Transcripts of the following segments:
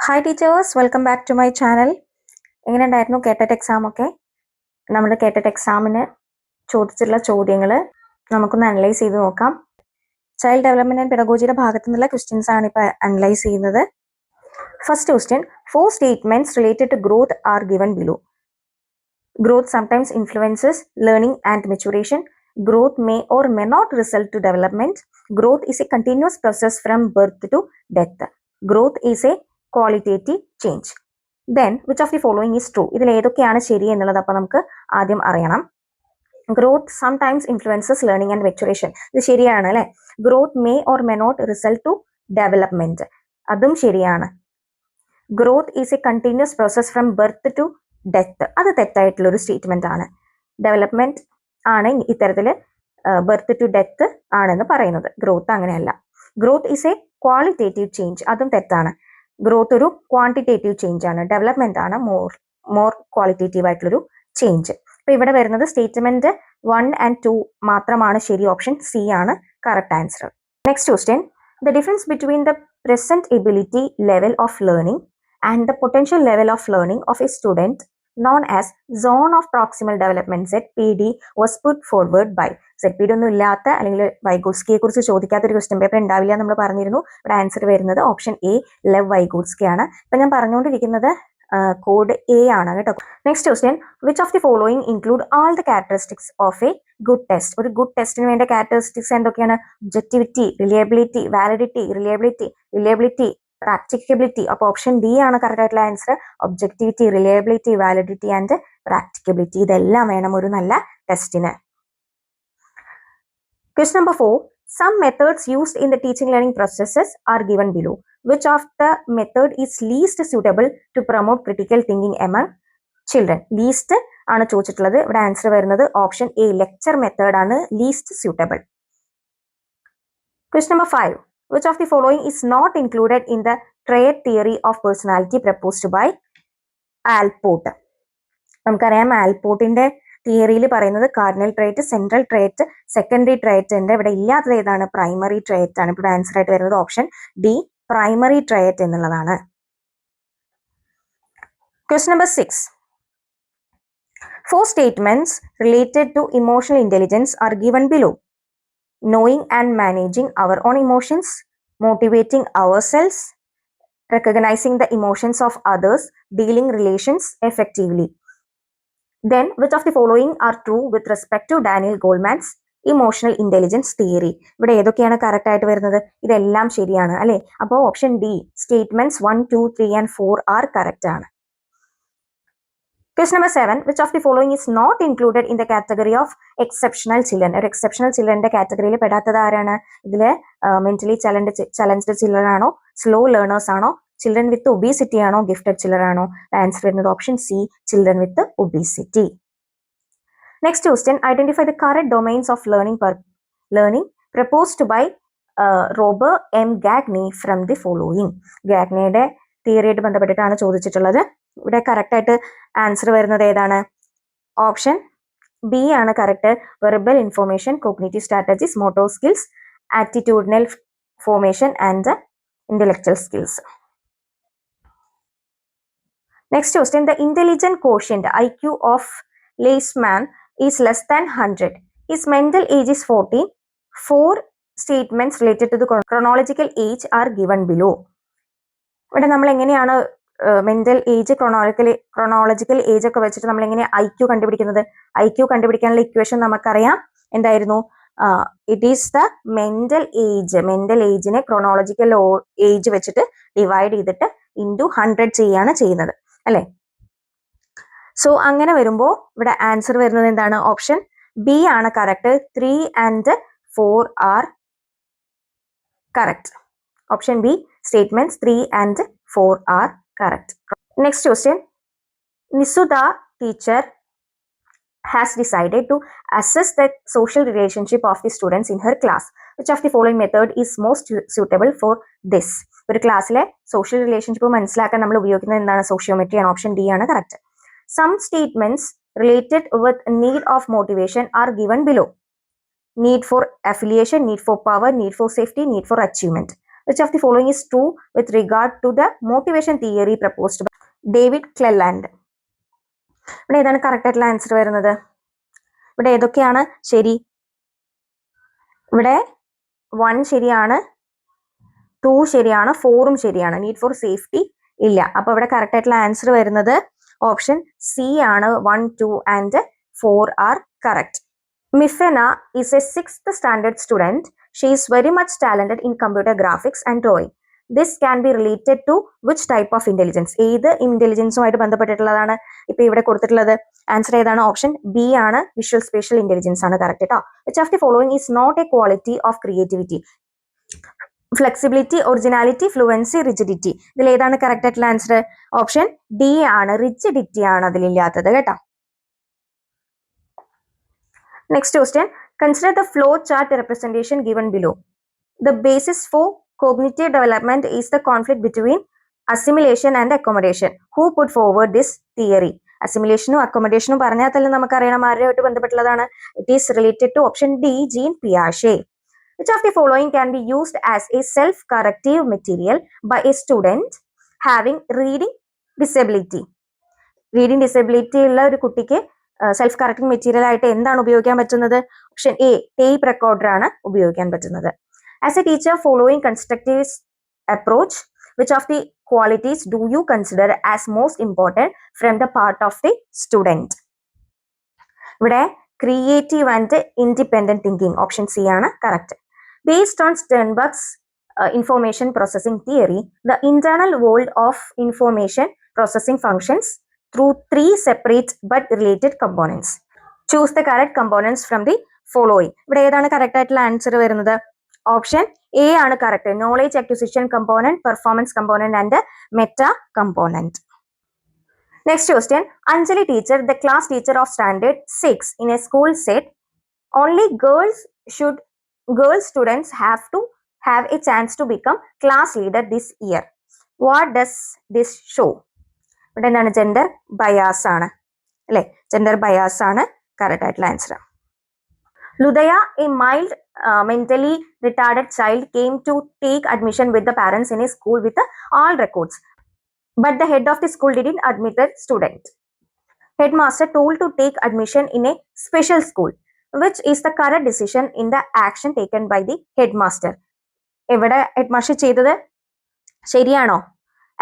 Hi teachers, welcome back to my channel. എങ്ങനെ ഉണ്ടായിരുന്നു കേട്ടറ്റ് exam ഒക്കെ? നമ്മുടെ കേട്ടറ്റ് എക്സാമിന് ചോദിച്ചിട്ടുള്ള ചോദ്യങ്ങൾ നമുക്കൊന്ന് അനലൈസ് ചെയ്ത് നോക്കാം. ചൈൽഡ് ഡെവലപ്മെന്റ് ആൻഡ് പെഡഗോജിയുടെ ഭാഗത്തു നിന്നുള്ള ക്വസ്റ്റ്യൻസ് ആണ് ഇപ്പോൾ അനലൈസ് ചെയ്യുന്നത്. First question, 4 statements related to growth are given below. Growth sometimes influences learning and maturation. Growth may or may not result to development. Growth is a continuous process from birth to death. Growth is a qualitative change. Then which of the following is true? ഇതിൽ ഏതൊക്കെയാണ് ശരി എന്നുള്ളത് അപ്പോൾ നമുക്ക് ആദ്യം അറിയണം. Growth sometimes influences learning and maturation. ഇത് ശരിയാണ് അല്ലേ? Growth may or may not result to development. അതും ശരിയാണ്. Growth is a continuous process from birth to death. അത് തെറ്റായിട്ടുള്ള ഒരു സ്റ്റേറ്റ്മെന്റ് ആണ്. ഡെവലപ്മെന്റ് ആണ് ഇത്തരത്തിൽ ബർത്ത് ടു ഡെത്ത് ആണെന്ന് പറയുന്നത്. ഗ്രോത്ത് അങ്ങനെയല്ല. Growth is A qualitative change. അതും തെറ്റാണ്. ഗ്രോത്ത് ഒരു ക്വാണ്ടിറ്റേറ്റീവ് ചേഞ്ച് ആണ്. ഡെവലപ്മെന്റ് ആണ് മോർ ക്വാളിറ്റേറ്റീവ് ആയിട്ടുള്ളൊരു ചേഞ്ച്. അപ്പൊ ഇവിടെ വരുന്നത് സ്റ്റേറ്റ്മെന്റ് 1 and 2 മാത്രമാണ് ശരി. ഓപ്ഷൻ സി ആണ് correct answer. Next question, the difference between the present ability level of learning and the potential level of learning of a student known as zone of proximal development ZPD was put forward by. ZPD ഒന്നും ഇല്ലാത്ത അല്ലെങ്കിൽ വൈഗോട്സ്കിയെ കുറിച്ച് ചോദിക്കാത്തൊരു question paper ഉണ്ടാവില്ല നമ്മൾ പറഞ്ഞിരുന്നു. ഇവിടെ answer വരുന്നത് option A, Lev Vygotsky ആണ്. ഇപ്പൊ ഞാൻ പറഞ്ഞുകൊണ്ടിരിക്കുന്നത് കോഡ് എ ആണ് കേട്ടോ. Next question, which of the following include all the characteristics of A good test? ഒരു ഗുഡ് ടെസ്റ്റിന് വേണ്ട ക്യാരക്ടറിസ്റ്റിക്സ് എന്തൊക്കെയാണ്? Objectivity, reliability, validity, reliability, practicability. അപ്പോൾ ഓപ്ഷൻ ഡി ആണ് കറക്റ്റ് ആയിട്ടുള്ള answer. Objectivity, reliability, validity and practicability. ഇതെല്ലാം വേണം ഒരു നല്ല ടെസ്റ്റിന്. Question number 4. Some methods used in the teaching learning processes are given below. Which of the method is least suitable to promote critical thinking among children? Least ആണ് ചോദിച്ചിട്ടുള്ളത്. ഇവിടെ answer വരുന്നത് option A, lecture method ആണ് least suitable. Question number 5. Which of the following is not included in the trait theory of personality proposed by Alport? നമുക്കറിയാം ആൽപോർട്ടിന്റെ തിയറിയിൽ പറയുന്നത് cardinal trait, central trait, secondary trait ഉണ്ട്. ഇവിടെ ഇല്ലാത്തത് ഏതാണ്? Primary trait ആണ്. ഇവിടെ ആൻസർ ആയിട്ട് വരുന്നത് ഓപ്ഷൻ ഡി, പ്രൈമറി ട്രേറ്റ് എന്നുള്ളതാണ്. Question number 6. 4 statements related to emotional intelligence are given below. Knowing and managing our own emotions, motivating ourselves, recognizing the emotions of others, dealing relations effectively. Then which of the following are true with respect to Daniel Goleman's emotional intelligence theory? ഇവിടെ ഏതൊക്കെയാണ് correct ആയിട്ട് വരുന്നത്? ഇതെല്ലാം ശരിയാണ് അല്ലെ? അപ്പോൾ option D, statements 1, 2, 3 and 4 are correct ആണ്. Question number 7. Which of the following is not included in the category of exceptional children? ഒരു എക്സെപ്ഷണൽ ചിൽഡ്രന്റെ കാറ്റഗറിയിൽ പെടാത്തത് ആരാണ്? ഇതില് മെന്റലി ചലഞ്ച്ഡ് ചിൽഡ്രൻ ആണോ, സ്ലോ ലേണേഴ്സ് ആണോ, ചിൽഡ്രൻ വിത്ത് ഒബീസിറ്റി ആണോ, ഗിഫ്റ്റഡ് ചിൽഡ്രൻ ആണോ? ആൻസർ വരുന്നത് option C, children with obesity. Next question, identify the correct domains of learning proposed by Robert M Gagne from the following. ഗാഗ്നയുടെ തിയറിയായിട്ട് ബന്ധപ്പെട്ടിട്ടാണ് ചോദിച്ചിട്ടുള്ളത്. ഇവിടെ കറക്റ്റ് ആയിട്ട് ആൻസർ വരുന്നത് ഏതാണ്? ഓപ്ഷൻ ബി ആണ് correct. Verbal information, cognitive strategies, motor skills, attitudinal formation and intellectual skills. Next question, the intelligent quotient IQ of Leishman is less than 100. His mental age is 14. 4 statements related to the chronological age are given below. ഇവിടെ നമ്മൾ എങ്ങനെയാണ് mental age, chronological age ഒക്കെ വെച്ചിട്ട് നമ്മൾ എങ്ങനെ IQ കണ്ടുപിടിക്കുന്നത്? IQ കണ്ടുപിടിക്കാനുള്ള equation നമുക്കറിയാം. എന്തായിരുന്നു? ഇറ്റ് ഈസ് ദ മെന്റൽ ഏജിനെ ക്രോണോളജിക്കൽ ഏജ് വെച്ചിട്ട് ഡിവൈഡ് ചെയ്തിട്ട് ഇൻറ്റു 100 ചെയ്യാണ് ചെയ്യുന്നത് അല്ലെ? സോ അങ്ങനെ വരുമ്പോൾ ഇവിടെ ആൻസർ വരുന്നത് എന്താണ്? ഓപ്ഷൻ ബി ആണ് correct. 3 and 4 are correct. Option B, statements 3 and 4 are correct. Next question, Nisuda teacher has decided to assess the social relationship of the students in her class. Which of the following method is most suitable for this? ഒരു ക്ലാസ്സിലെ social relationship മനസ്സിലാക്കാൻ നമ്മൾ ഉപയോഗിക്കുന്നത് എന്താണ്? Sociometry ആണ്. Option D ആണ് correct. Some statements related with need of motivation are given below. Need for affiliation, need for power, need for safety, need for achievement. Which of the following is true with regard to the motivation theory proposed by David Clelland? ഇവിടെ ഏതാണ് correct ആയിട്ടുള്ള answer വരുന്നത്? ഇവിടെ ഏതൊക്കെയാണ് ശരി? ഇവിടെ 1 ശരിയാണ്, 2 ശരിയാണ്, 4ഉം ശരിയാണ്. നീഡ് ഫോർ സേഫ്റ്റി ഇല്ല. അപ്പൊ ഇവിടെ കറക്റ്റ് ആയിട്ടുള്ള ആൻസർ വരുന്നത് ഓപ്ഷൻ സി ആണ്. 1, 2 and 4 are correct. Mifena is a 6th standard student. She is very much talented in computer graphics and drawing. This can be related to which type of intelligence? ഏത് ഇന്റലിജൻസുമായിട്ട് ബന്ധപ്പെട്ടിട്ടുള്ളതാണ് ഇപ്പൊ ഇവിടെ കൊടുത്തിട്ടുള്ളത്? Answer ഏതാണ്? Option B ആണ്. Visual spatial intelligence ആണ് correct കേട്ടോ. Which of the following is not a quality of creativity? Flexibility, originality, fluency, rigidity. ഇതിൽ ഏതാണ് കറക്റ്റ് ആയിട്ടുള്ള ആൻസർ? ഓപ്ഷൻ ഡി ആണ്. റിജിഡിറ്റി ആണ് അതിലില്ലാത്തത് കേട്ടോ. Next question. Consider the flow chart representation given below. The basis for cognitive development is the conflict between assimilation and accommodation. Who put forward this theory? അസിമിലേഷനും അക്കോമഡേഷനും പറഞ്ഞാൽ തന്നെ നമുക്കറിയണം ആരുമായിട്ട് ബന്ധപ്പെട്ടുള്ളതാണ്. It is related to option D, Jean പിയാഷെ. Which of the following can be used as a self-corrective material by a student having reading disability? Reading disability ഉള്ള ഒരു കുട്ടിക്ക് സെൽഫ് കറക്റ്റിംഗ് മെറ്റീരിയൽ ആയിട്ട് എന്താണ് ഉപയോഗിക്കാൻ പറ്റുന്നത്? ഓപ്ഷൻ എ, ടേപ്പ് റെക്കോർഡർ ആണ് ഉപയോഗിക്കാൻ പറ്റുന്നത്. As a teacher following constructive approach, which of the qualities do you consider as most important from the part of the student? ഇവിടെ creative and independent thinking, option C ആണ് correct. Based on Sternberg's information processing theory, the internal world of information processing functions through 3 separate but related components. Choose the correct components from the following. ഇവിടെ ഏതാണ് correct ആയിട്ടുള്ള answer വരുന്നത്? Option A ആണ് correct. Knowledge acquisition component, performance component and meta component. Next question. Anjali teacher, the class teacher of standard 6 in a school said only girl students have to have a chance to become class leader this year. What does this show? ഇവിടെ എന്താണ്? Gender bias ആണ് അല്ലെ? Gender bias ആണ് correct ആയിട്ടുള്ള answer. Ludaya, a mild mentally retarded child, came to take admission with the parents in a school with all records. But the head of the school didn't admit the student. Headmaster told to take admission in a special school. Which is the correct decision in the action taken by the headmaster? ഇവിടെ headmaster ചെയ്തത് ശരിയാണോ?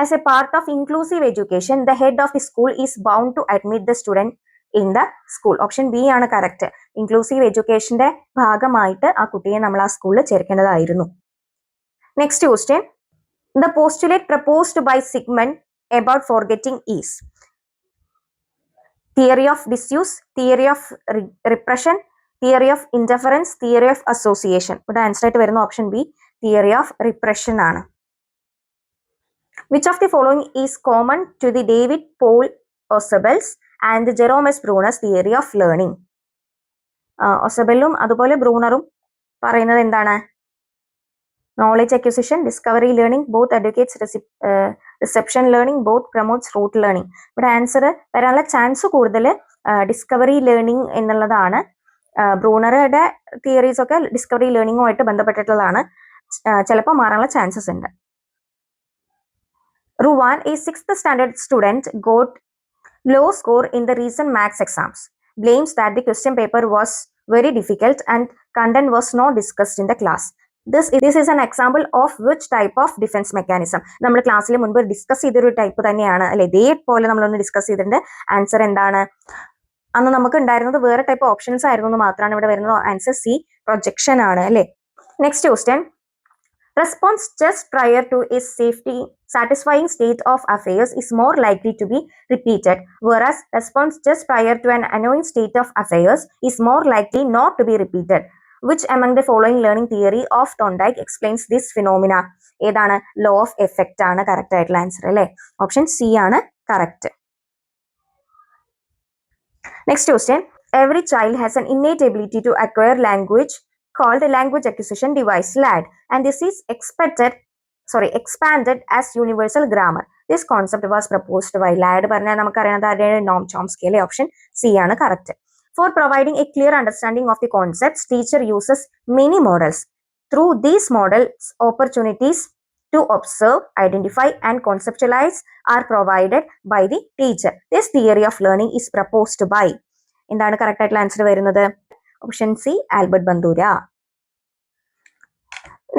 As a part of inclusive education, the head of the school is bound to admit the student in the school. Option B ആണ് correct. Inclusive എഡ്യൂക്കേഷന്റെ ഭാഗമായിട്ട് ആ കുട്ടിയെ നമ്മൾ ആ സ്കൂളിൽ ചേർക്കേണ്ടതായിരുന്നു. Next question. The postulate proposed by Sigmund about forgetting is theory of disuse, theory of repression, theory of interference, theory of association. ഇവിടെ ആൻസർ ആയിട്ട് വരുന്ന option B, theory of repression ആണ്. Which of the following is common to the David Paul Ausubel's and Jerome S. Bruner's theory of learning? ഒസബെല്ലും അതുപോലെ ബ്രൂണറും പറയുന്നത് എന്താണ്? Knowledge acquisition, discovery learning, both educates, reception learning, both promotes rote learning. ഇവിടെ answer വരാനുള്ള chance കൂടുതൽ discovery learning എന്നുള്ളതാണ്. ബ്രൂണറുടെ തിയറീസ് ഒക്കെ ഡിസ്കവറി ലേണിംഗുമായിട്ട് ബന്ധപ്പെട്ടിട്ടുള്ളതാണ്. ചിലപ്പോൾ മാറാനുള്ള ചാൻസസ് ഉണ്ട്. Ruwan, a 6th standard student, got low score in the recent maths exams. Blames that the question paper was very difficult and content was not discussed in the class. This is an example of which type of defense mechanism? നമ്മൾ ക്ലാസ്സിൽ മുൻപ് discuss ചെയ്തൊരു type തന്നെയാണ് അല്ലെ? ഇതേപോലെ നമ്മളൊന്ന് discuss ചെയ്തിട്ടുണ്ട്. Answer എന്താണ്? അന്ന് നമുക്ക് ഉണ്ടായിരുന്നത് വേറെ ടൈപ്പ് ഓപ്ഷൻസ് ആയിരുന്നു എന്ന് മാത്രമാണ് ഇവിടെ വരുന്നത്. ആൻസർ സി, പ്രൊജക്ഷൻ ആണ് അല്ലെ? Next question. Response just prior to a satisfying state of affairs is more likely to be repeated, whereas response just prior to an annoying state of affairs is more likely not to be repeated. Which among the following learning theory of Thorndike explains this phenomena? ഏതാണ്? Law of effect ആണ് correct ആയിട്ടുള്ള answer അല്ലെ? Option C ആണ് correct. Next question. Every child has an innate ability to acquire language called a language acquisition device, LAD, and this is expanded as universal grammar. This concept was proposed by LAD പറഞ്ഞാൽ നമുക്കറിയാവുന്നത് Noam Chomsky അല്ലെ? Option C ആണ് correct. For providing a clear understanding of the concepts, teacher uses many models. Through these models, opportunities to observe, identify and conceptualize are provided by the teacher. This theory of learning is proposed by. എന്താണ് correct ആയിട്ടുള്ള answer വരുന്നത്? Option C, Albert ബന്ദൂര.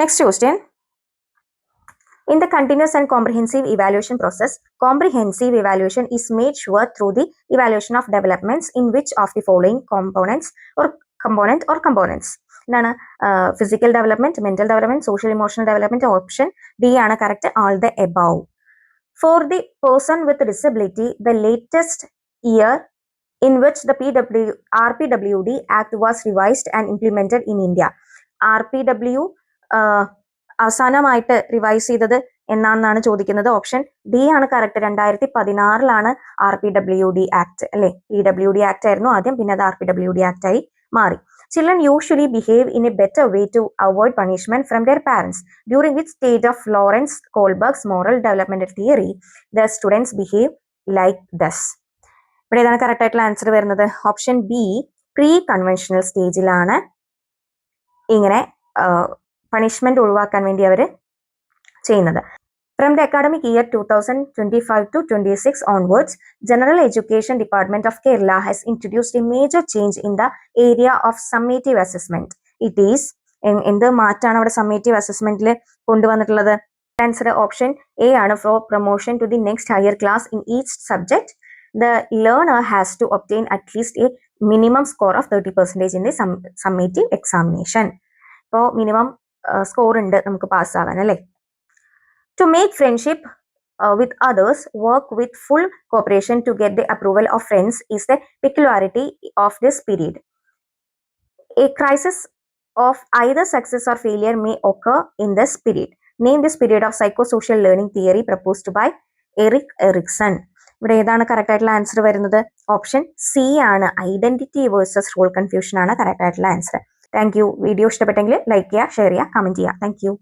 Next question. In the continuous and comprehensive evaluation process, comprehensive evaluation is made sure through the evaluation of developments in which of the following components എന്താണ്? Physical development, mental development, social emotional development. Option D ആണ് correct, all the above. For the person with disability, the latest year in which the RPWD Act was revised and implemented in India. RPW അവസാനമായിട്ട് revise ചെയ്തത് എന്നാണെന്നാണ് ചോദിക്കുന്നത്. Option D ആണ് correct. 2016 RPWD act അല്ലെ. PWD act ആയിരുന്നു ആദ്യം, പിന്നെ അത് RPWD act ആയി മാറി. Children usually behave in a better way to avoid punishment from their parents. During which stage of Lawrence Kohlberg's moral developmental theory the students behave like this? ഇവിടെ ഏതാണ് correct ആയിട്ടുള്ള answer വരുന്നത്? Option B, pre conventional സ്റ്റേജിലാണ് ഇങ്ങനെ punishment ഒഴിവാക്കാൻ വേണ്ടി അവർ ചെയ്യുന്നത്. From the academic year 2025 to 26 onwards, General Education Department of Kerala has introduced a major change in the area of summative assessment. It is എന്ത് മാറ്റാണ് അവിടെ summative അസസ്മെന്റിൽ കൊണ്ടുവന്നിട്ടുള്ളത്? Answer option A ആണ്. For promotion to the next higher class in each subject, the learner has to obtain at least a minimum score of 30% in the summative examination. ഇപ്പോൾ minimum score ഉണ്ട് നമുക്ക് പാസ്സാവാൻ അല്ലേ. To make friendship with others work with full cooperation to get the approval of friends is the peculiarity of this period. A crisis of either success or failure may occur in this period. Name this period of psychosocial learning theory proposed by Erik Erikson. ഇവിടെ ഏതാണ് correct ആയിട്ടുള്ള answer വരുന്നത്? Option C ആണ്. Identity versus role confusion ആണ് correct ആയിട്ടുള്ള answer. Thank you. Video ഇഷ്ടപ്പെട്ടെങ്കിൽ like ചെയ്യുക, share ചെയ്യുക, കമന്റ് ചെയ്യുക. Thank you.